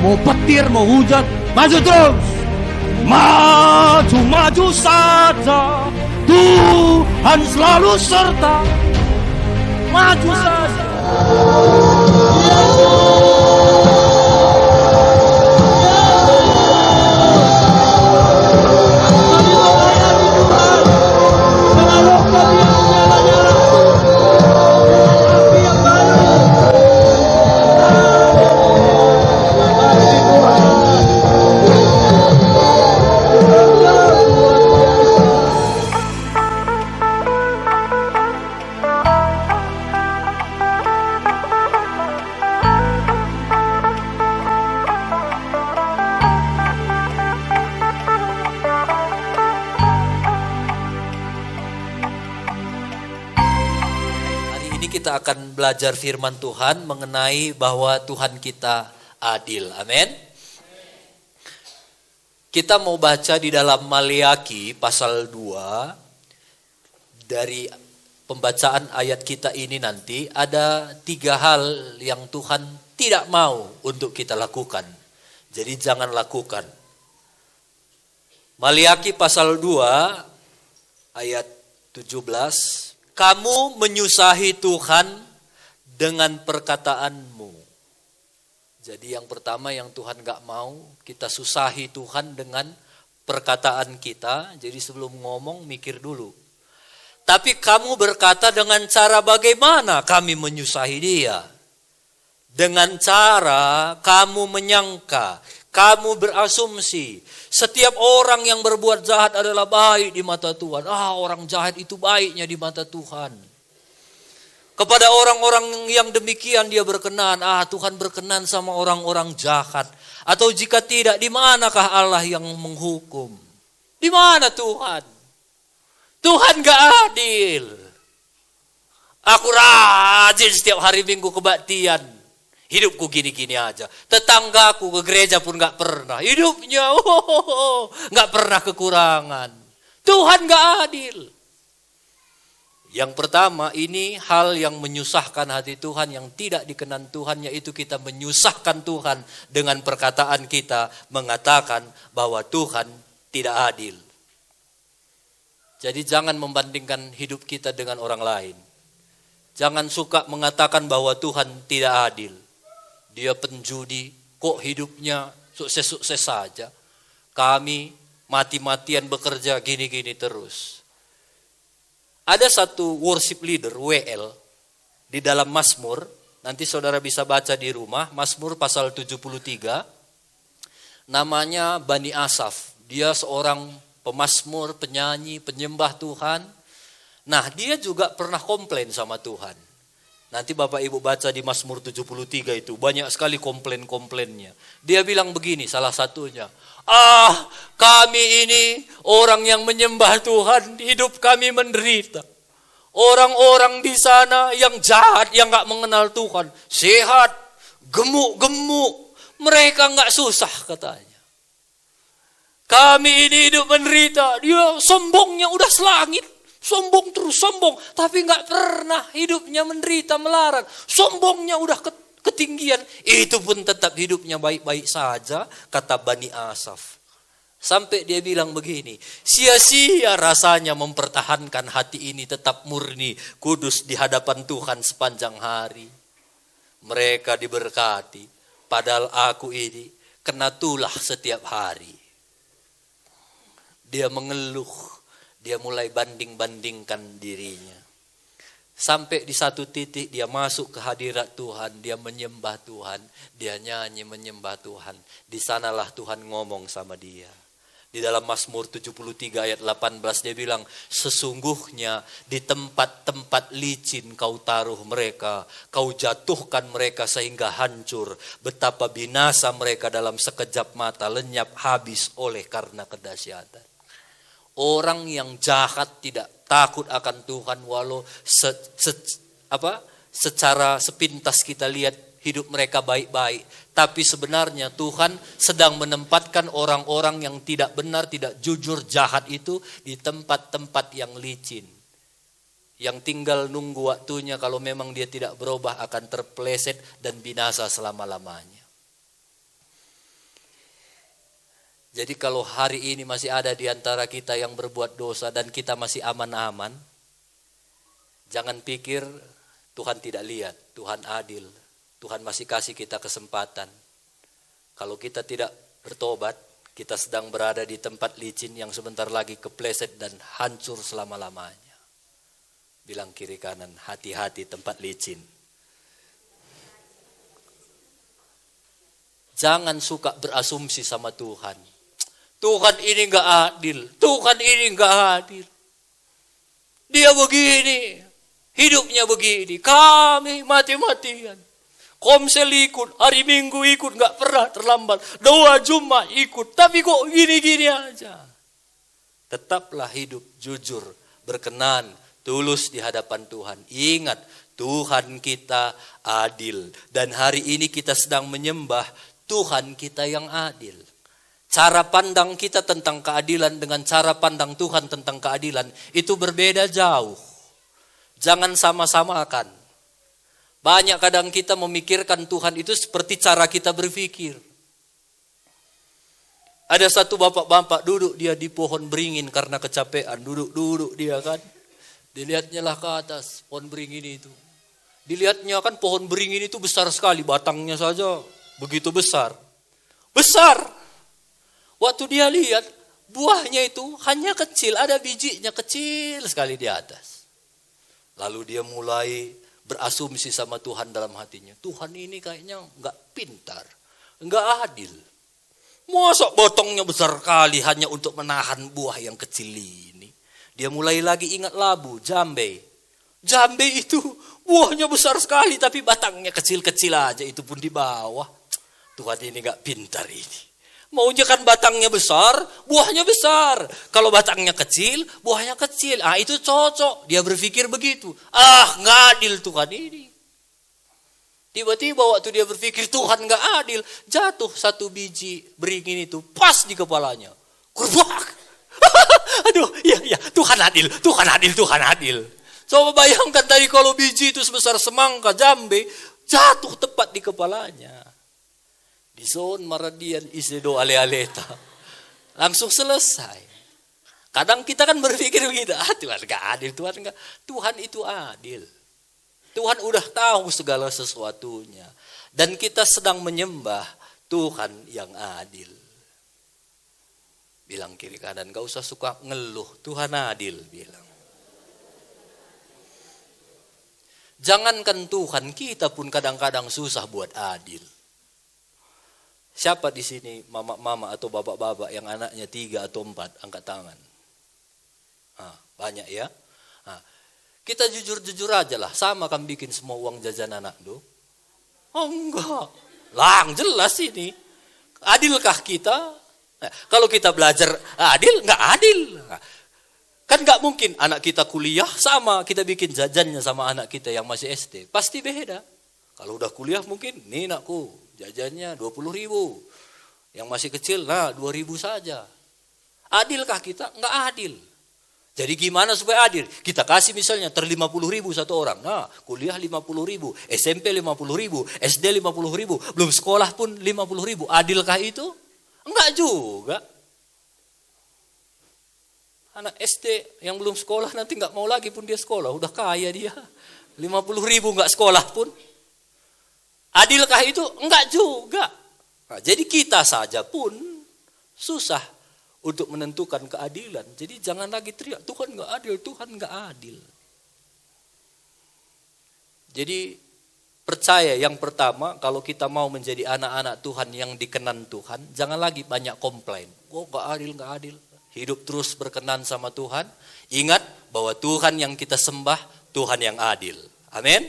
Mau petir, mau hujan, maju terus. Maju saja. Tuhan selalu serta. Maju saja. Kita akan belajar firman Tuhan mengenai bahwa Tuhan kita adil. Amin. Kita mau baca di dalam Maleakhi pasal 2. Dari pembacaan ayat kita ini nanti ada 3 hal yang Tuhan tidak mau untuk kita lakukan. Jadi jangan lakukan. Maleakhi pasal 2 ayat 17. Kamu menyusahi Tuhan dengan perkataanmu. Jadi yang pertama yang Tuhan gak mau, kita susahi Tuhan dengan perkataan kita. Jadi sebelum ngomong mikir dulu. Tapi kamu berkata dengan cara bagaimana kami menyusahi dia? Dengan cara kamu menyangka, kamu berasumsi. Setiap orang yang berbuat jahat adalah baik di mata Tuhan. Orang jahat itu baiknya di mata Tuhan. Kepada orang-orang yang demikian dia berkenan. Tuhan berkenan sama orang-orang jahat. Atau jika tidak, di manakah Allah yang menghukum? Di mana Tuhan? Tuhan gak adil. Aku rajin setiap hari Minggu kebaktian. Hidupku gini-gini aja. Tetanggaku ke gereja pun gak pernah. Hidupnya gak pernah kekurangan. Tuhan gak adil. Yang pertama ini hal yang menyusahkan hati Tuhan, yang tidak dikenan Tuhan, yaitu kita menyusahkan Tuhan dengan perkataan kita mengatakan bahwa Tuhan tidak adil. Jadi jangan membandingkan hidup kita dengan orang lain. Jangan suka mengatakan bahwa Tuhan tidak adil. Dia penjudi, kok hidupnya sukses-sukses saja. Kami mati-matian bekerja gini-gini terus. Ada satu worship leader, WL, di dalam Mazmur. Nanti saudara bisa baca di rumah, Mazmur pasal 73. Namanya Bani Asaf. Dia seorang pemazmur, penyanyi, penyembah Tuhan. Nah, dia juga pernah komplain sama Tuhan. Nanti Bapak Ibu baca di Mazmur 73 itu. Banyak sekali komplain-komplainnya. Dia bilang begini salah satunya. Kami ini orang yang menyembah Tuhan. Hidup kami menderita. Orang-orang di sana yang jahat, yang gak mengenal Tuhan. Sehat, gemuk-gemuk. Mereka gak susah katanya. Kami ini hidup menderita. Dia sombongnya udah selangit. Sombong terus sombong, tapi gak pernah hidupnya menderita melarat. Sombongnya udah ketinggian, itu pun tetap hidupnya baik-baik saja, kata Bani Asaf. Sampai dia bilang begini, sia-sia rasanya mempertahankan hati ini tetap murni, kudus di hadapan Tuhan sepanjang hari. Mereka diberkati, padahal aku ini kena tulah setiap hari. Dia mengeluh. Dia mulai banding-bandingkan dirinya. Sampai di satu titik dia masuk ke hadirat Tuhan. Dia menyembah Tuhan. Dia nyanyi menyembah Tuhan. Di sanalah Tuhan ngomong sama dia. Di dalam Mazmur 73 ayat 18 dia bilang, sesungguhnya di tempat-tempat licin kau taruh mereka. Kau jatuhkan mereka sehingga hancur. Betapa binasa mereka dalam sekejap mata, lenyap habis oleh karena kedahsyatan. Orang yang jahat tidak takut akan Tuhan walau secara sepintas kita lihat hidup mereka baik-baik. Tapi sebenarnya Tuhan sedang menempatkan orang-orang yang tidak benar, tidak jujur, jahat itu di tempat-tempat yang licin. Yang tinggal nunggu waktunya, kalau memang dia tidak berubah akan terpeleset dan binasa selama-lamanya. Jadi kalau hari ini masih ada di antara kita yang berbuat dosa dan kita masih aman-aman, jangan pikir Tuhan tidak lihat, Tuhan adil. Tuhan masih kasih kita kesempatan. Kalau kita tidak bertobat, kita sedang berada di tempat licin yang sebentar lagi kepleset dan hancur selama-lamanya. Bilang kiri kanan, hati-hati tempat licin. Jangan suka berasumsi sama Tuhan. Tuhan ini enggak adil. Tuhan ini enggak adil. Dia begini. Hidupnya begini. Kami mati-matian. Komsel ikut. Hari Minggu ikut. Enggak pernah terlambat. Doa Jumat ikut. Tapi kok gini-gini aja. Tetaplah hidup jujur. Berkenan. Tulus di hadapan Tuhan. Ingat. Tuhan kita adil. Dan hari ini kita sedang menyembah Tuhan kita yang adil. Cara pandang kita tentang keadilan dengan cara pandang Tuhan tentang keadilan itu berbeda jauh. Jangan sama-samakan. Banyak kadang kita memikirkan Tuhan itu seperti cara kita berpikir. Ada satu bapak-bapak duduk dia di pohon beringin karena kecapean. Duduk dia kan. Dilihatnya lah ke atas pohon beringin itu. Dilihatnya kan pohon beringin itu besar sekali. Batangnya saja begitu besar. Besar. Waktu dia lihat, buahnya itu hanya kecil, ada bijinya kecil sekali di atas. Lalu dia mulai berasumsi sama Tuhan dalam hatinya. Tuhan ini kayaknya enggak pintar, enggak adil. Masa botongnya besar kali hanya untuk menahan buah yang kecil ini. Dia mulai lagi ingat labu, jambe. Jambe itu buahnya besar sekali tapi batangnya kecil-kecil aja, itu pun di bawah. Tuhan ini enggak pintar ini. Maunya kan batangnya besar, buahnya besar. Kalau batangnya kecil, buahnya kecil. Itu cocok. Dia berpikir begitu. Nggak adil Tuhan ini. Tiba-tiba waktu dia berpikir Tuhan nggak adil, jatuh satu biji beringin itu pas di kepalanya. Kurbak. Aduh, iya, Tuhan adil, Tuhan adil, Tuhan adil. Coba bayangkan tadi kalau biji itu sebesar semangka, jambe, jatuh tepat di kepalanya. Di zon maradian isedo ale-aleta. Langsung selesai. Kadang kita kan berpikir begitu. Tuhan gak adil, Tuhan itu adil. Tuhan udah tahu segala sesuatunya. Dan kita sedang menyembah Tuhan yang adil. Bilang kiri kanan, gak usah suka ngeluh. Tuhan adil, bilang. Jangankan Tuhan, kita pun kadang-kadang susah buat adil. Siapa di sini mama-mama atau bapak-bapak yang anaknya 3 atau 4 angkat tangan? Banyak ya. Kita jujur-jujur aja lah. Sama kan bikin semua uang jajan anak tuh? Enggak. Jelas ini. Adilkah kita? Kalau kita belajar adil, enggak adil. Kan enggak mungkin anak kita kuliah sama kita bikin jajannya sama anak kita yang masih SD. Pasti beda. Kalau udah kuliah mungkin, nih nakku. Jajannya 20.000. Yang masih kecil, 2.000 saja. Adilkah kita? Enggak adil. Jadi gimana supaya adil? Kita kasih misalnya 50.000 satu orang. Kuliah 50.000, SMP 50.000, SD 50.000, belum sekolah pun 50.000. Adilkah itu? Enggak juga. Anak SD yang belum sekolah nanti enggak mau lagi pun dia sekolah. Udah kaya dia. 50.000 enggak sekolah pun. Adilkah itu? Enggak juga. Jadi kita saja pun susah untuk menentukan keadilan. Jadi jangan lagi teriak, Tuhan enggak adil, Tuhan enggak adil. Jadi percaya yang pertama, kalau kita mau menjadi anak-anak Tuhan yang dikenan Tuhan, jangan lagi banyak komplain. Enggak adil. Hidup terus berkenan sama Tuhan. Ingat bahwa Tuhan yang kita sembah, Tuhan yang adil. Amin.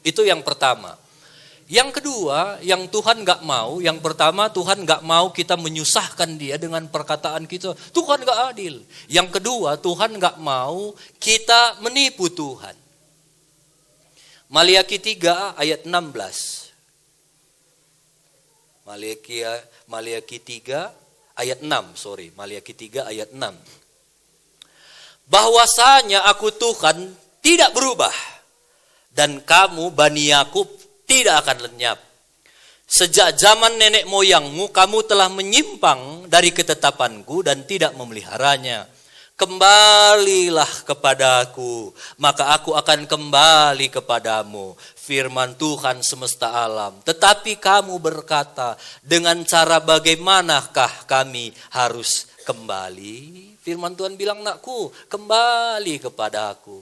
Itu yang pertama. Yang kedua, yang Tuhan gak mau, yang pertama Tuhan gak mau kita menyusahkan dia dengan perkataan kita. Tuhan gak adil. Yang kedua, Tuhan gak mau kita menipu Tuhan. Maliaki 3 ayat 16. Maliaki 3 ayat 6, Maliaki 3 ayat 6. Bahwasanya aku Tuhan tidak berubah, dan kamu Bani Yakub tidak akan lenyap. Sejak zaman nenek moyangmu kamu telah menyimpang dari ketetapanku dan tidak memeliharanya. Kembalilah kepadaku, maka aku akan kembali kepadamu. Firman Tuhan semesta alam. Tetapi kamu berkata, dengan cara bagaimanakah kami harus kembali? Firman Tuhan bilang, nakku, kembali kepadaku.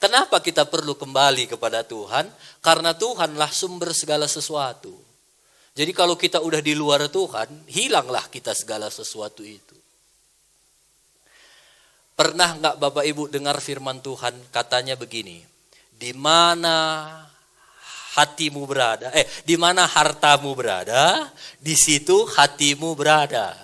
Kenapa kita perlu kembali kepada Tuhan? Karena Tuhanlah sumber segala sesuatu. Jadi kalau kita udah di luar Tuhan, hilanglah kita segala sesuatu itu. Pernah nggak Bapak Ibu dengar firman Tuhan katanya begini, di mana hatimu berada, di mana hartamu berada, di situ hatimu berada.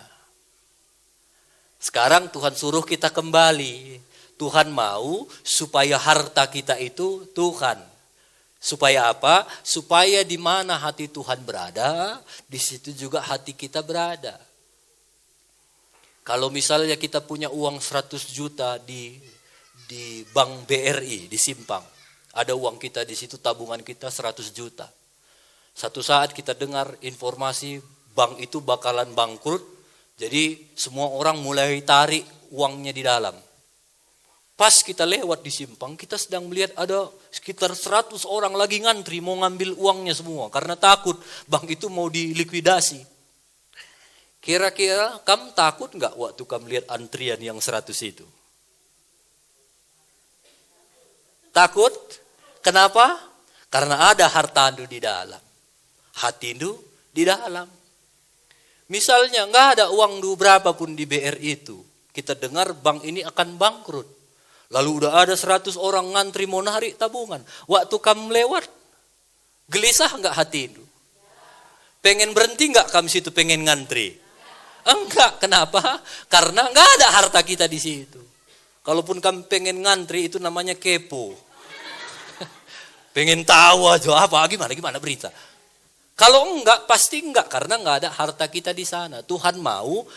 Sekarang Tuhan suruh kita kembali. Tuhan mau supaya harta kita itu Tuhan. Supaya apa? Supaya di mana hati Tuhan berada, di situ juga hati kita berada. Kalau misalnya kita punya uang 100 juta di bank BRI, di Simpang. Ada uang kita di situ, tabungan kita 100 juta. Satu saat kita dengar informasi bank itu bakalan bangkrut. Jadi semua orang mulai tarik uangnya di dalam. Pas kita lewat di Simpang, kita sedang melihat ada sekitar 100 orang lagi ngantri mau ngambil uangnya semua. Karena takut bank itu mau dilikuidasi. Kira-kira kamu takut nggak waktu kamu lihat antrian yang 100 itu? Takut? Kenapa? Karena ada harta Anda di dalam. Hati Anda di dalam. Misalnya nggak ada uang berapapun di BRI itu. Kita dengar bank ini akan bangkrut. Lalu udah ada 100 orang ngantri mau narik tabungan. Waktu kamu lewat, gelisah nggak hati Anda? Pengen berhenti nggak kamu situ pengen ngantri? Enggak, kenapa? Karena enggak ada harta kita di situ. Kalaupun kamu pengen ngantri itu namanya kepo. Pengen tahu aja apa gimana berita. Kalau enggak pasti enggak karena enggak ada harta kita di sana. Tuhan mau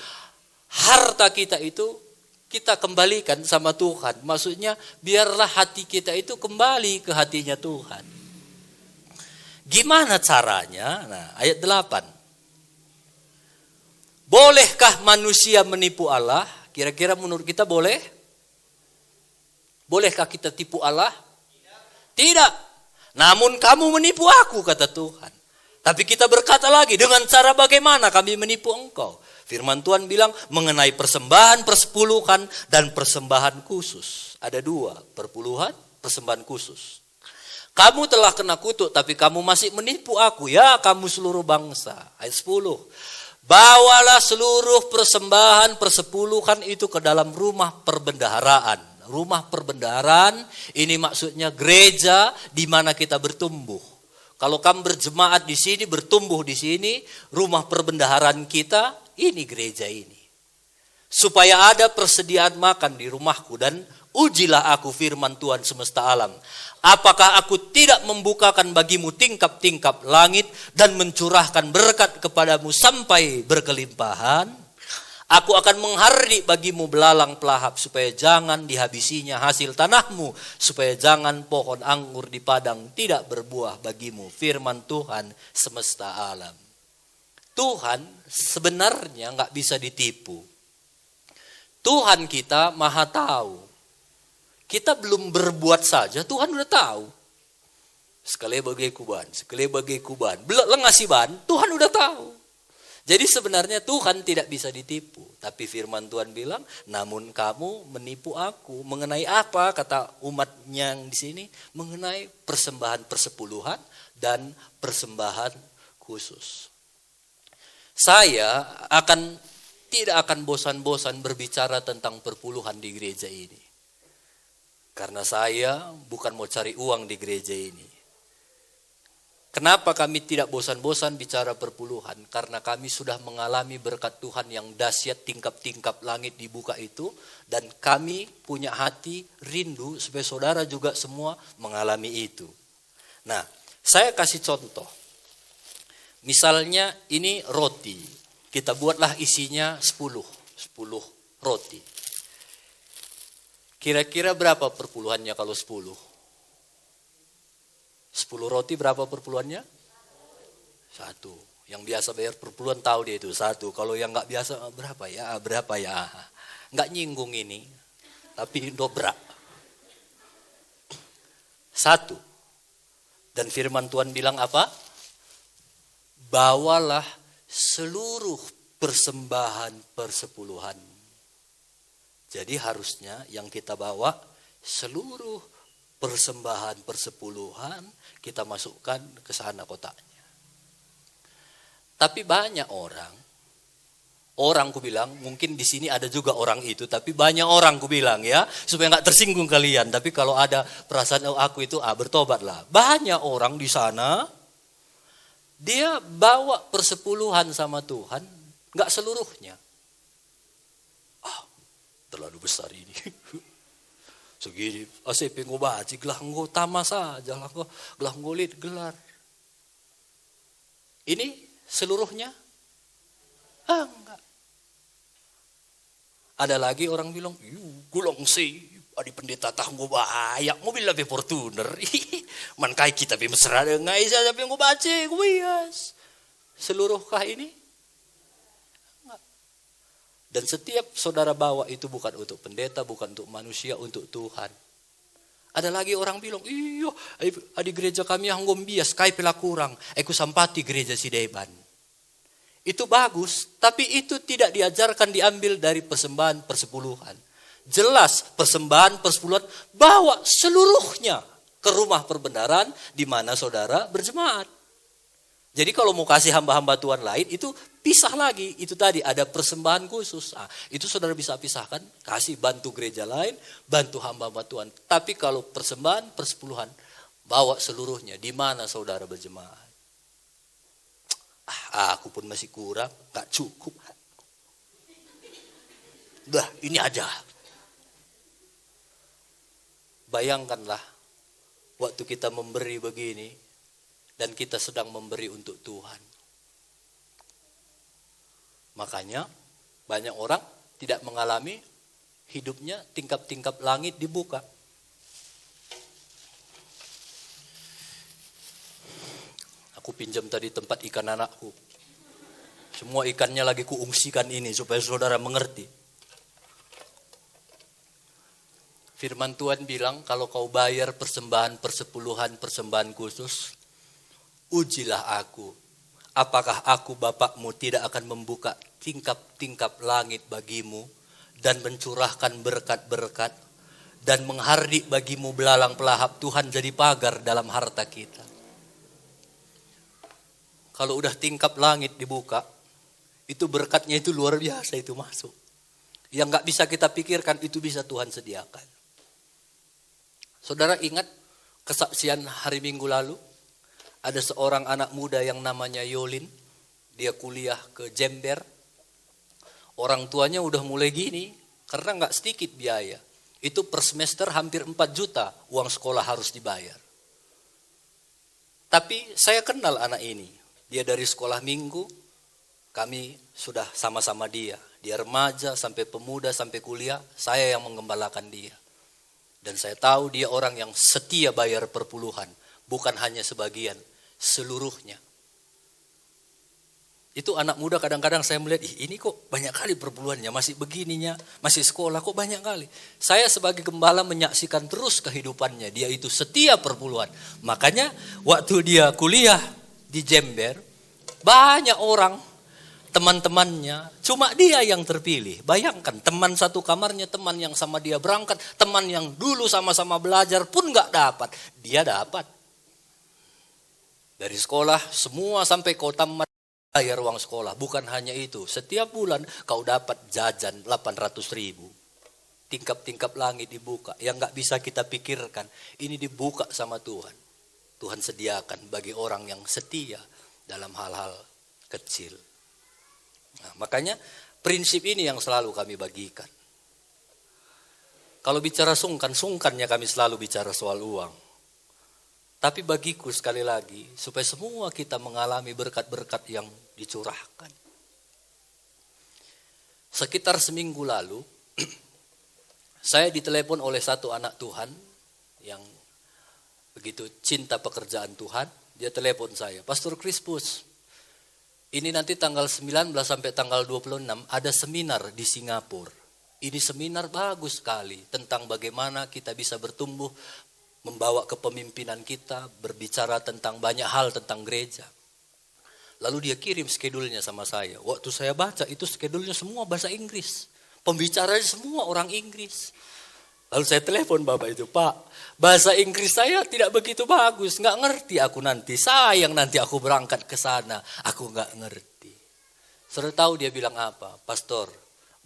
harta kita itu kita kembalikan sama Tuhan. Maksudnya biarlah hati kita itu kembali ke hatinya Tuhan. Gimana caranya? Nah, ayat 8. Bolehkah manusia menipu Allah? Kira-kira menurut kita boleh? Bolehkah kita tipu Allah? Tidak. Namun kamu menipu aku, kata Tuhan. Tapi kita berkata lagi, dengan cara bagaimana kami menipu engkau? Firman Tuhan bilang mengenai persembahan persepuluhan dan persembahan khusus. Ada dua, perpuluhan, persembahan khusus. Kamu telah kena kutuk tapi kamu masih menipu aku. Ya kamu seluruh bangsa. Ayat 10. Bawalah seluruh persembahan persepuluhan itu ke dalam rumah perbendaharaan. Rumah perbendaharaan ini maksudnya gereja di mana kita bertumbuh. Kalau kamu berjemaat di sini, bertumbuh di sini, rumah perbendaharaan kita ini gereja ini. Supaya ada persediaan makan di rumahku dan ujilah aku firman Tuhan semesta alam. Apakah aku tidak membukakan bagimu tingkap-tingkap langit dan mencurahkan berkat kepadamu sampai berkelimpahan? Aku akan menghardik bagimu belalang pelahap supaya jangan dihabisinya hasil tanahmu, supaya jangan pohon anggur di padang tidak berbuah bagimu. Firman Tuhan semesta alam. Tuhan sebenarnya nggak bisa ditipu. Tuhan kita maha tahu. Kita belum berbuat saja, Tuhan udah tahu. Sekali bagai kuban. Belum ngasih ban, Tuhan udah tahu. Jadi sebenarnya Tuhan tidak bisa ditipu. Tapi firman Tuhan bilang, namun kamu menipu aku. Mengenai apa kata umatnya yang di sini? Mengenai persembahan persepuluhan dan persembahan khusus. Saya tidak akan bosan-bosan berbicara tentang perpuluhan di gereja ini. Karena saya bukan mau cari uang di gereja ini. Kenapa kami tidak bosan-bosan bicara perpuluhan? Karena kami sudah mengalami berkat Tuhan yang dahsyat, tingkap-tingkap langit dibuka itu. Dan kami punya hati rindu supaya saudara juga semua mengalami itu. Nah, saya kasih contoh. Misalnya ini roti. Kita buatlah isinya 10 roti. Kira-kira berapa perpuluhannya kalau 10? 10 roti berapa perpuluhannya? 1. Yang biasa bayar per bulan tahu dia itu satu. Kalau yang nggak biasa berapa ya, berapa ya. Nggak nyinggung ini, tapi dobrak. Satu. Dan firman Tuhan bilang apa? Bawalah seluruh persembahan persepuluhan. Jadi harusnya yang kita bawa seluruh persembahan persepuluhan kita masukkan ke sana kotaknya. Tapi banyak orang ku bilang, mungkin di sini ada juga orang itu, tapi banyak orang ku bilang ya, supaya nggak tersinggung kalian. Tapi kalau ada perasaan aku itu, bertobatlah. Banyak orang di sana, dia bawa persepuluhan sama Tuhan, nggak seluruhnya. Terlalu besar ini. Segini, ACP ngobaci, gelah ngo tamas saja, gelah ngolit gelar. Ini seluruhnya? Enggak. Ada lagi orang bilang, gulong sih, adi pendeta tah ngo bayak, mobil lebih Fortuner. Man kai kita be mesra dengan isa tapi ngo baca, kuias. Seluruhkah ini? Enggak. Dan setiap saudara bawa itu bukan untuk pendeta, bukan untuk manusia, untuk Tuhan. Ada lagi orang bilang, iyo, di gereja kami yang ngombias, kai pela kurang, aku sampati gereja si Deban. Itu bagus, tapi itu tidak diajarkan diambil dari persembahan persepuluhan. Jelas persembahan persepuluhan bawa seluruhnya ke rumah perbendaharaan di mana saudara berjemaat. Jadi kalau mau kasih hamba-hamba Tuhan lain itu pisah lagi. Itu tadi ada persembahan khusus. Itu saudara bisa pisahkan, kasih bantu gereja lain, bantu hamba-hamba Tuhan. Tapi kalau persembahan persepuluhan bawa seluruhnya di mana saudara berjemaat. Aku pun masih kurang, gak cukup. Dah, ini aja. Bayangkanlah, waktu kita memberi begini, dan kita sedang memberi untuk Tuhan. Makanya, banyak orang tidak mengalami hidupnya tingkap-tingkap langit dibuka. Aku pinjam tadi tempat ikan anakku. Semua ikannya lagi kuungsikan ini supaya saudara mengerti. Firman Tuhan bilang kalau kau bayar persembahan persepuluhan, persembahan khusus, ujilah aku. Apakah aku Bapakmu tidak akan membuka tingkap-tingkap langit bagimu dan mencurahkan berkat-berkat dan menghardik bagimu belalang pelahap. Tuhan jadi pagar dalam harta kita. Kalau udah tingkap langit dibuka, itu berkatnya itu luar biasa itu masuk. Yang gak bisa kita pikirkan itu bisa Tuhan sediakan. Saudara ingat kesaksian hari Minggu lalu? Ada seorang anak muda yang namanya Yolin. Dia kuliah ke Jember. Orang tuanya udah mulai gini karena gak sedikit biaya. Itu per semester hampir 4 juta uang sekolah harus dibayar. Tapi saya kenal anak ini. Dia dari sekolah minggu, kami sudah sama-sama dia. Dia remaja, sampai pemuda, sampai kuliah, saya yang menggembalakan dia. Dan saya tahu dia orang yang setia bayar perpuluhan, bukan hanya sebagian, seluruhnya. Itu anak muda kadang-kadang saya melihat, ini kok banyak kali perpuluhannya, masih begininya, masih sekolah kok banyak kali. Saya sebagai gembala menyaksikan terus kehidupannya, dia itu setia perpuluhan. Makanya waktu dia kuliah, di Jember, banyak orang, teman-temannya, cuma dia yang terpilih. Bayangkan, teman satu kamarnya, teman yang sama dia berangkat, teman yang dulu sama-sama belajar pun gak dapat. Dia dapat. Dari sekolah, semua sampai kau tamat, bayar uang sekolah. Bukan hanya itu, setiap bulan kau dapat jajan 800.000. Tingkap-tingkap langit dibuka, yang gak bisa kita pikirkan. Ini dibuka sama Tuhan. Tuhan sediakan bagi orang yang setia dalam hal-hal kecil. Nah, makanya prinsip ini yang selalu kami bagikan. Kalau bicara sungkannya kami selalu bicara soal uang. Tapi bagiku sekali lagi, supaya semua kita mengalami berkat-berkat yang dicurahkan. Sekitar seminggu lalu, saya ditelepon oleh satu anak Tuhan yang begitu cinta pekerjaan Tuhan, dia telepon saya, Pastor Crispus, Ini nanti tanggal 19 sampai tanggal 26 ada seminar di Singapura. Ini seminar bagus sekali tentang bagaimana kita bisa bertumbuh, membawa kepemimpinan kita, berbicara tentang banyak hal tentang gereja. Lalu dia kirim skedulnya sama saya. Waktu saya baca itu skedulnya semua bahasa Inggris. Pembicaranya semua orang Inggris. Lalu saya telepon bapak itu, Pak, bahasa Inggris saya tidak begitu bagus, nggak ngerti aku nanti. Sayang nanti aku berangkat ke sana, aku nggak ngerti. Saudara tahu dia bilang apa? Pastor,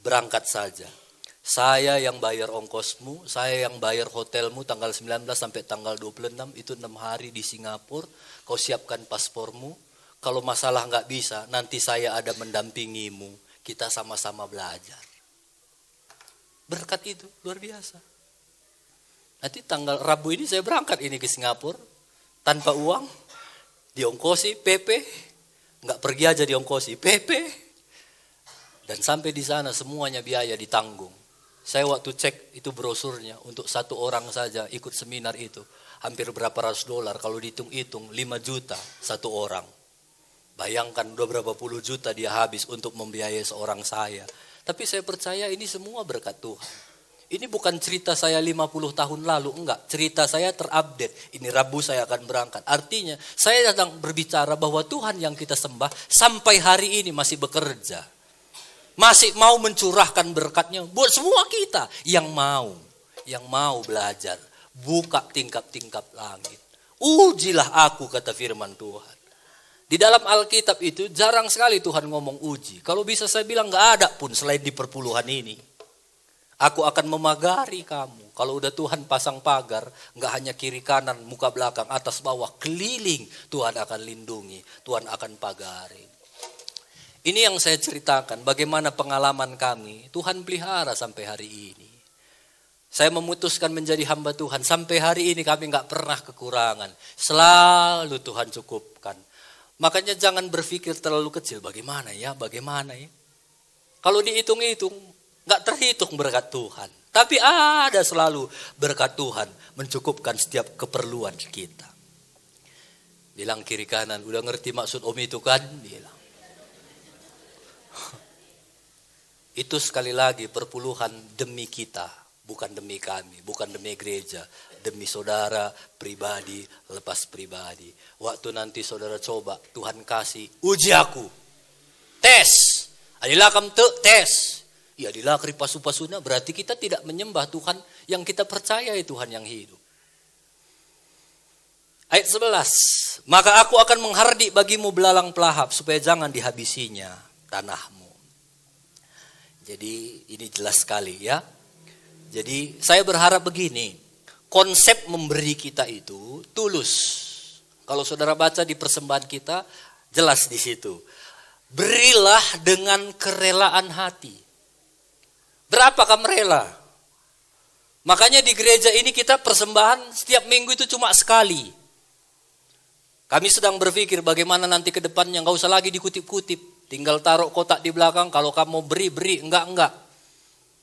berangkat saja. Saya yang bayar ongkosmu, saya yang bayar hotelmu tanggal 19 sampai tanggal 26, itu 6 hari di Singapura. Kau siapkan paspormu, kalau masalah nggak bisa, nanti saya ada mendampingimu. Kita sama-sama belajar. Berkat itu luar biasa. Nanti tanggal Rabu ini saya berangkat ini ke Singapura tanpa uang, diongkosi PP, nggak pergi aja diongkosi PP, dan sampai di sana semuanya biaya ditanggung. Saya waktu cek itu brosurnya untuk 1 orang saja ikut seminar itu hampir berapa ratus dolar, kalau dihitung-hitung 5 juta 1 orang. Bayangkan udah berapa puluh juta dia habis untuk membiayai seorang saya. Tapi saya percaya ini semua berkat Tuhan. Ini bukan cerita saya 50 tahun lalu, enggak. Cerita saya terupdate. Ini Rabu saya akan berangkat. Artinya saya sedang berbicara bahwa Tuhan yang kita sembah sampai hari ini masih bekerja. Masih mau mencurahkan berkatnya buat semua kita yang mau belajar. Buka tingkap-tingkap langit. Ujilah aku, kata firman Tuhan. Di dalam Alkitab itu jarang sekali Tuhan ngomong uji. Kalau bisa saya bilang enggak ada pun selain di perpuluhan ini. Aku akan memagari kamu. Kalau udah Tuhan pasang pagar, enggak hanya kiri kanan, muka belakang, atas bawah, keliling, Tuhan akan lindungi, Tuhan akan pagari. Ini yang saya ceritakan, bagaimana pengalaman kami, Tuhan pelihara sampai hari ini. Saya memutuskan menjadi hamba Tuhan, sampai hari ini kami enggak pernah kekurangan. Selalu Tuhan cukupkan. Makanya jangan berpikir terlalu kecil, bagaimana ya. Kalau dihitung-hitung, nggak terhitung berkat Tuhan. Tapi ada selalu berkat Tuhan mencukupkan setiap keperluan kita. Bilang kiri kanan, udah ngerti maksud om itu kan? Bilang. Itu sekali lagi perpuluhan demi kita. Bukan demi kami, bukan demi gereja. Demi saudara pribadi, lepas pribadi. Waktu nanti saudara coba, Tuhan kasih, uji aku. Tes. Adilah kamu tes. Ya dilakri pasu-pasuna, berarti kita tidak menyembah Tuhan yang kita percaya Tuhan yang hidup. Ayat 11. Maka aku akan menghardik bagimu belalang pelahap supaya jangan dihabisinya tanahmu. Jadi ini jelas sekali ya. Jadi saya berharap begini. Konsep memberi kita itu tulus. Kalau saudara baca di persembahan kita jelas di situ. Berilah dengan kerelaan hati. Berapa kamu rela? Makanya di gereja ini kita persembahan setiap minggu itu cuma sekali. Kami sedang berpikir bagaimana nanti ke depannya, nggak usah lagi dikutip-kutip. Tinggal taruh kotak di belakang, kalau kamu mau beri, enggak.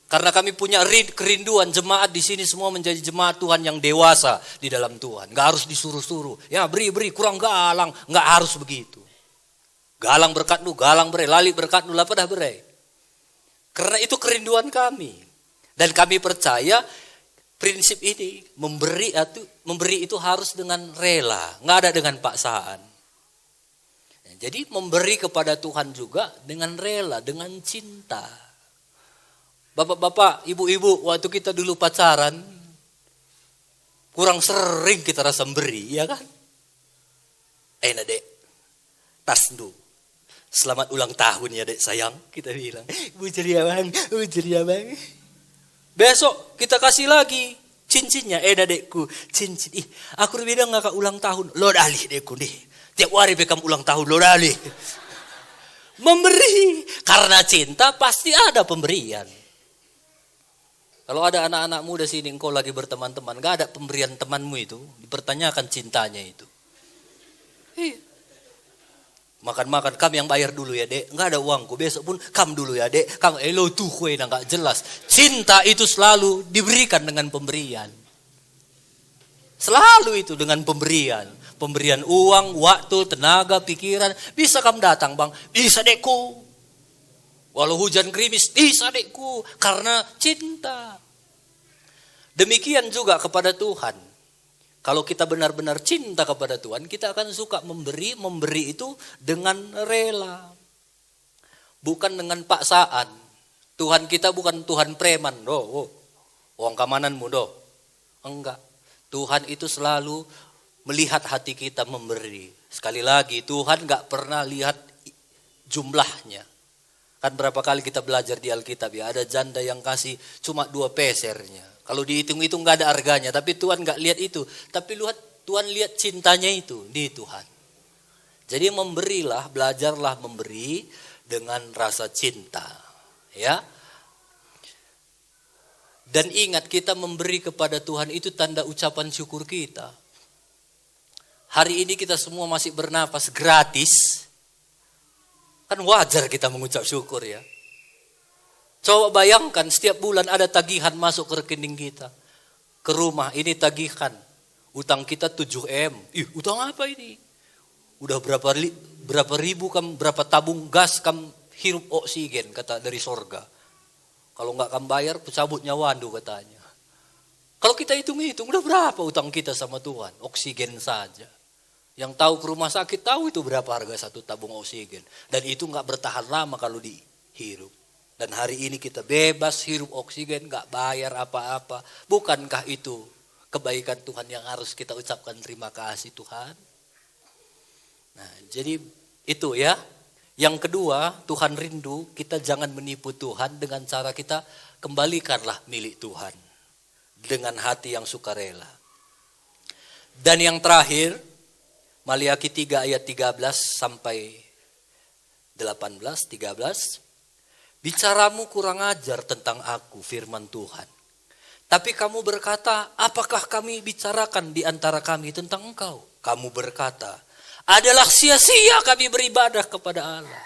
Karena kami punya kerinduan jemaat di sini semua menjadi jemaat Tuhan yang dewasa di dalam Tuhan. Nggak harus disuruh-suruh. Ya beri, kurang galang. Nggak harus begitu. Galang berkat lu, galang beri, lali berkat lu, lah pada beri. Karena itu kerinduan kami. Dan kami percaya prinsip ini memberi itu harus dengan rela, nggak ada dengan paksaan. Jadi memberi kepada Tuhan juga dengan rela, dengan cinta. Bapak-bapak, ibu-ibu, waktu kita dulu pacaran, kurang sering kita rasa memberi, ya kan? Dek, tas dulu. Selamat ulang tahun ya dek sayang, kita bilang. Bujur ya bang. Besok kita kasih lagi cincinnya. Dadekku, cincin. Aku bilang ngakak ulang tahun. Lo dalih dekku nih. Tiap hari bekam ulang tahun lo dalih. Memberi. Karena cinta pasti ada pemberian. Kalau ada anak-anak muda sini, engkau lagi berteman-teman, gak ada pemberian temanmu itu. Dipertanyakan cintanya itu. Makan-makan, kamu yang bayar dulu ya dek. Enggak ada uangku, besok pun kamu dulu ya dek. Kamu tuh kue enggak jelas. Cinta itu selalu diberikan dengan pemberian. Selalu itu dengan pemberian. pemberian uang, waktu, tenaga, pikiran. Bisa kamu datang bang? Bisa dekku. Walau hujan gerimis, bisa dekku. Karena cinta. Demikian juga kepada Tuhan. Kalau kita benar-benar cinta kepada Tuhan, kita akan suka memberi itu dengan rela. Bukan dengan paksaan. Tuhan kita bukan Tuhan preman. Uang keamananmu Enggak. Tuhan itu selalu melihat hati kita memberi. Sekali lagi, Tuhan gak pernah lihat jumlahnya. Kan berapa kali kita belajar di Alkitab ya, ada janda yang kasih cuma 2 pesernya. Kalau dihitung-hitung gak ada harganya, tapi Tuhan gak lihat itu. Tapi Tuhan lihat cintanya itu di Tuhan. Jadi memberilah, belajarlah memberi dengan rasa cinta. Ya. Dan ingat, kita memberi kepada Tuhan itu tanda ucapan syukur kita. Hari ini kita semua masih bernapas gratis. Kan wajar kita mengucap syukur ya. Coba bayangkan setiap bulan ada tagihan masuk ke rekening kita. Ke rumah ini tagihan. Utang kita 7M. Utang apa ini? Udah berapa ribu berapa tabung gas kamu hirup oksigen kata dari sorga. Kalau nggak kamu bayar, cabut nyawandu katanya. Kalau kita hitung-hitung, udah berapa utang kita sama Tuhan? Oksigen saja. Yang tahu ke rumah sakit, tahu itu berapa harga satu tabung oksigen. Dan itu nggak bertahan lama kalau dihirup. Dan hari ini kita bebas hirup oksigen, nggak bayar apa-apa. Bukankah itu kebaikan Tuhan yang harus kita ucapkan terima kasih Tuhan? Nah, jadi itu ya. Yang kedua, Tuhan rindu kita jangan menipu Tuhan dengan cara kita kembalikanlah milik Tuhan. Dengan hati yang sukarela. Dan yang terakhir, Maliaki 3 ayat 13 sampai 18, 13. Bicaramu kurang ajar tentang aku, firman Tuhan. Tapi kamu berkata, apakah kami bicarakan di antara kami tentang engkau? Kamu berkata, adalah sia-sia kami beribadah kepada Allah.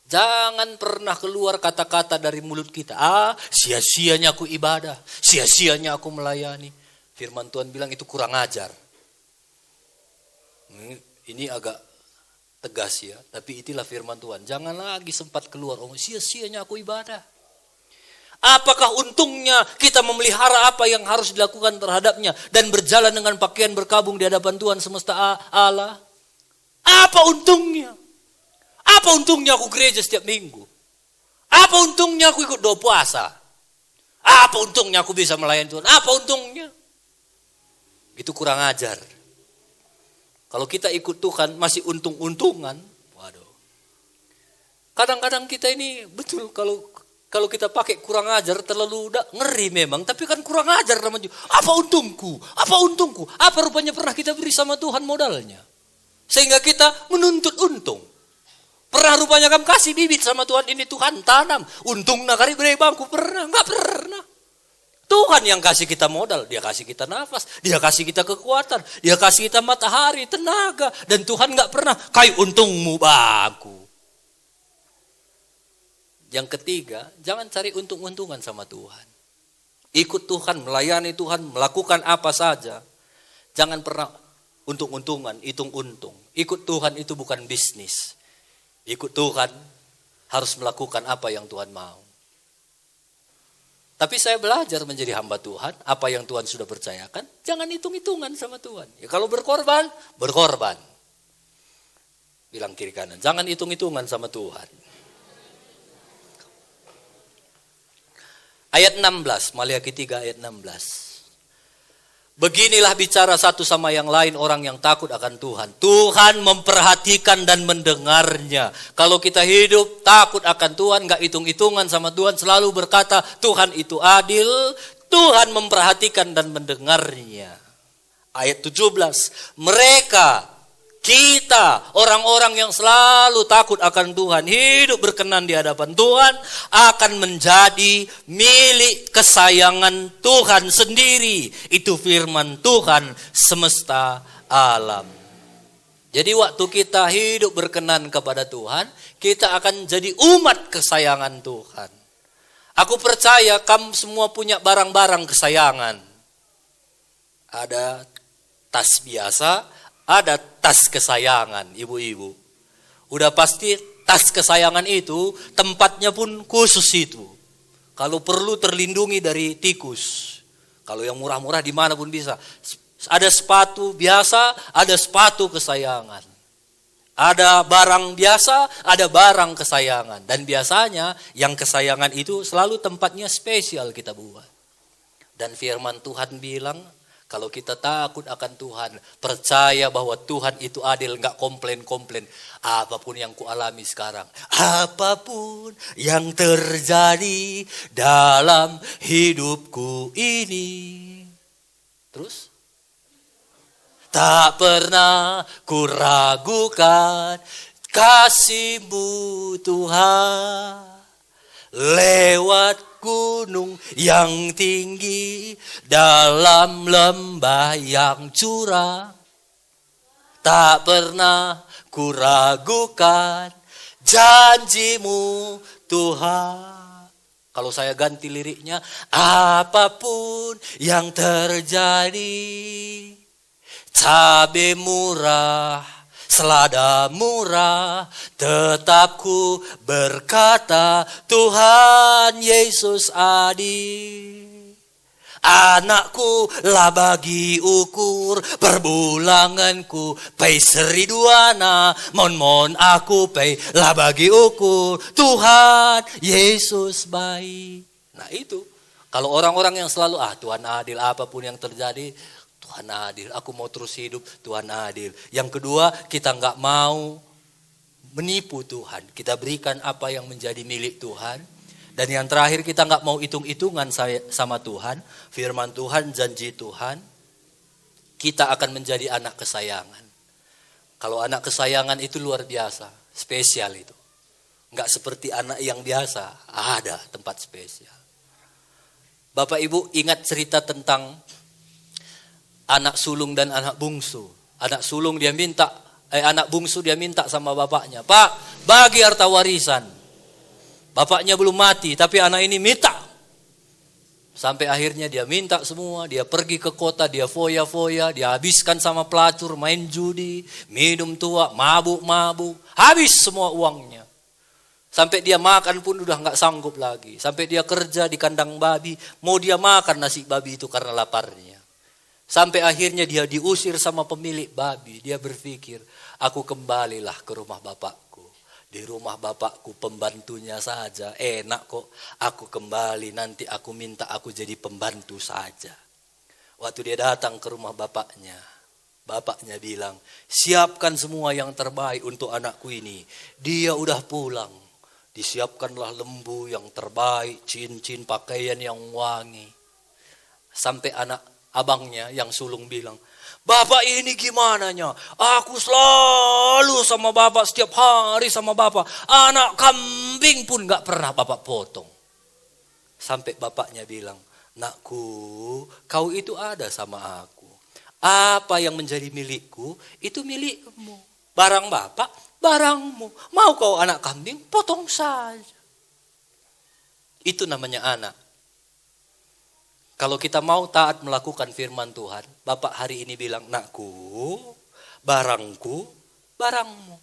Jangan pernah keluar kata-kata dari mulut kita. Sia-sianya aku ibadah. Sia-sianya aku melayani. Firman Tuhan bilang itu kurang ajar. Ini agak tegas ya. Tapi itulah firman Tuhan. Jangan lagi sempat keluar. Sia-sianya aku ibadah. Apakah untungnya kita memelihara apa yang harus dilakukan terhadapnya. Dan berjalan dengan pakaian berkabung di hadapan Tuhan semesta Allah. Apa untungnya? Apa untungnya aku gereja setiap minggu? Apa untungnya aku ikut doa puasa? Apa untungnya aku bisa melayani Tuhan? Apa untungnya? Itu kurang ajar. Kalau kita ikut Tuhan masih untung-untungan, waduh. Kadang-kadang kita ini betul kalau kita pakai kurang ajar terlalu ngeri memang, tapi kan kurang ajar namanya. Apa untungku? Apa untungku? Apa rupanya pernah kita beri sama Tuhan modalnya? Sehingga kita menuntut untung. Pernah rupanya kamu kasih bibit sama Tuhan, ini Tuhan tanam. Untung nakari beri bangku pernah? Enggak pernah. Tuhan yang kasih kita modal, dia kasih kita nafas, dia kasih kita kekuatan, dia kasih kita matahari, tenaga. Dan Tuhan enggak pernah, kayak untungmu bangku. Yang ketiga, jangan cari untung-untungan sama Tuhan. Ikut Tuhan, melayani Tuhan, melakukan apa saja. Jangan pernah untung-untungan, hitung untung. Ikut Tuhan itu bukan bisnis. Ikut Tuhan harus melakukan apa yang Tuhan mau. Tapi saya belajar menjadi hamba Tuhan. Apa yang Tuhan sudah percayakan, jangan hitung-hitungan sama Tuhan. Ya, kalau berkorban, berkorban. Bilang kiri kanan, jangan hitung-hitungan sama Tuhan. Ayat 16, Maliaki 3 ayat 16. Beginilah bicara satu sama yang lain orang yang takut akan Tuhan. Tuhan memperhatikan dan mendengarnya. Kalau kita hidup takut akan Tuhan, gak hitung-hitungan sama Tuhan, selalu berkata Tuhan itu adil, Tuhan memperhatikan dan mendengarnya. Ayat 17, kita, orang-orang yang selalu takut akan Tuhan, hidup berkenan di hadapan Tuhan, akan menjadi milik kesayangan Tuhan sendiri. Itu firman Tuhan semesta alam. Jadi waktu kita hidup berkenan kepada Tuhan, kita akan jadi umat kesayangan Tuhan. Aku percaya kamu semua punya barang-barang kesayangan. Ada tas biasa, ada tas kesayangan ibu-ibu. Udah pasti tas kesayangan itu tempatnya pun khusus itu. Kalau perlu terlindungi dari tikus. Kalau yang murah-murah dimanapun bisa. Ada sepatu biasa, ada sepatu kesayangan. Ada barang biasa, ada barang kesayangan. Dan biasanya yang kesayangan itu selalu tempatnya spesial kita buat. Dan firman Tuhan bilang, kalau kita takut akan Tuhan, percaya bahwa Tuhan itu adil, gak komplain-komplain. Apapun yang kualami sekarang, apapun yang terjadi dalam hidupku ini. Terus? Tak pernah kuragukan kasih-Mu Tuhan. Lewat gunung yang tinggi, dalam lembah yang curam, tak pernah kuragukan janji-Mu Tuhan. Kalau saya ganti liriknya, apapun yang terjadi, cabai murah, selada murah, tetap ku berkata, Tuhan Yesus adil. Anakku lah bagi ukur, perbulanganku pay seriduana, mon aku pay lah bagi ukur, Tuhan Yesus baik. Nah itu, kalau orang-orang yang selalu, Tuhan adil, apapun yang terjadi, Tuhan adil, aku mau terus hidup, Tuhan adil. Yang kedua, kita nggak mau menipu Tuhan. Kita berikan apa yang menjadi milik Tuhan. Dan yang terakhir, kita nggak mau hitung-hitungan sama Tuhan. Firman Tuhan, janji Tuhan, kita akan menjadi anak kesayangan. Kalau anak kesayangan itu luar biasa, spesial itu. Nggak seperti anak yang biasa, ada tempat spesial. Bapak Ibu ingat cerita tentang anak sulung dan anak bungsu. Anak sulung anak bungsu dia minta sama bapaknya, Pak, bagi harta warisan. Bapaknya belum mati, tapi anak ini minta. Sampai akhirnya dia minta semua, dia pergi ke kota, dia foya-foya, dia habiskan sama pelacur, main judi, minum tua, mabuk-mabuk, habis semua uangnya. Sampai dia makan pun udah gak sanggup lagi. Sampai dia kerja di kandang babi, mau dia makan nasi babi itu karena laparnya. Sampai akhirnya dia diusir sama pemilik babi. Dia berpikir, aku kembalilah ke rumah bapakku. Di rumah bapakku pembantunya saja, enak kok. Aku kembali, nanti aku minta aku jadi pembantu saja. Waktu dia datang ke rumah bapaknya, bapaknya bilang, siapkan semua yang terbaik untuk anakku ini. Dia udah pulang. Disiapkanlah lembu yang terbaik, cincin, pakaian yang wangi. Sampai anak abangnya yang sulung bilang, Bapak ini gimana nya? Aku selalu sama bapak, setiap hari sama bapak. Anak kambing pun gak pernah bapak potong. Sampai bapaknya bilang, nakku, kau itu ada sama aku. Apa yang menjadi milikku, itu milikmu. Barang bapak, barangmu. Mau kau anak kambing, potong saja. Itu namanya anak. Kalau kita mau taat melakukan firman Tuhan, Bapak hari ini bilang, nakku, barangku, barangmu.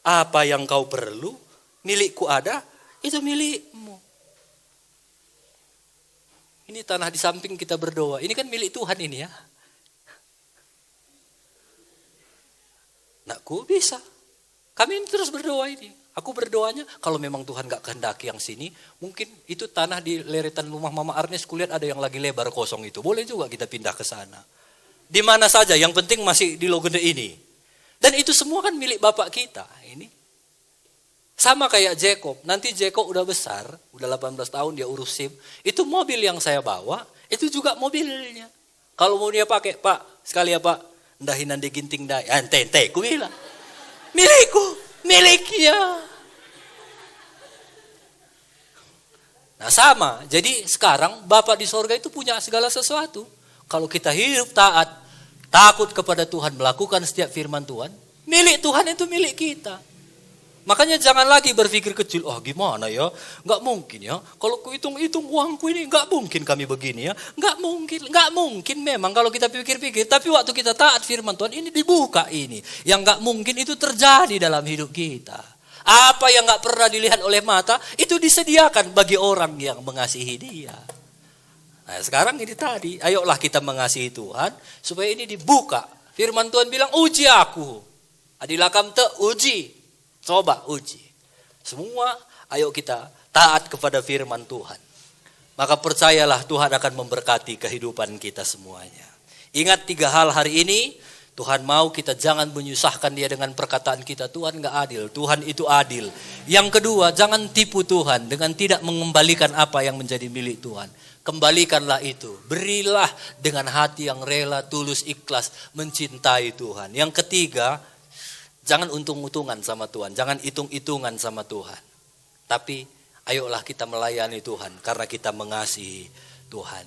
Apa yang kau perlu, milikku ada, itu milikmu. Ini tanah di samping kita berdoa, ini kan milik Tuhan ini ya. Nakku, bisa. Kami terus berdoa ini. Aku berdoanya, kalau memang Tuhan gak kehendaki yang sini, mungkin itu tanah di leretan rumah Mama Arnes, kulihat ada yang lagi lebar kosong itu. Boleh juga kita pindah ke sana. Di mana saja, yang penting masih di Logende ini. Dan itu semua kan milik Bapak kita. Ini sama kayak Jacob. Nanti Jacob udah besar, udah 18 tahun dia urus SIM. Itu mobil yang saya bawa, itu juga mobilnya. Kalau mau dia pakai, Pak, sekali ya Pak, ndahinan di ginting dai. Ente, ku bilang, milikku. Miliknya. Nah sama, jadi sekarang Bapak di sorga itu punya segala sesuatu. Kalau kita hidup taat, takut kepada Tuhan, melakukan setiap firman Tuhan, milik Tuhan itu milik kita. Makanya jangan lagi berpikir kecil, gimana ya, nggak mungkin ya, kalau kuhitung-hitung uangku ini nggak mungkin kami begini ya, nggak mungkin memang kalau kita pikir-pikir, tapi waktu kita taat firman Tuhan ini dibuka ini, yang nggak mungkin itu terjadi dalam hidup kita. Apa yang nggak pernah dilihat oleh mata, itu disediakan bagi orang yang mengasihi Dia. Nah, sekarang ini tadi, ayolah kita mengasihi Tuhan, supaya ini dibuka. Firman Tuhan bilang, uji aku, adilah kam te uji. Coba uji. Semua ayo kita taat kepada firman Tuhan. Maka percayalah Tuhan akan memberkati kehidupan kita semuanya. Ingat 3 hal hari ini. Tuhan mau kita jangan menyusahkan Dia dengan perkataan kita. Tuhan gak adil. Tuhan itu adil. Yang kedua, jangan tipu Tuhan dengan tidak mengembalikan apa yang menjadi milik Tuhan. Kembalikanlah itu. Berilah dengan hati yang rela, tulus, ikhlas, mencintai Tuhan. Yang ketiga, jangan untung-untungan sama Tuhan, jangan hitung-hitungan sama Tuhan. Tapi ayolah kita melayani Tuhan karena kita mengasihi Tuhan.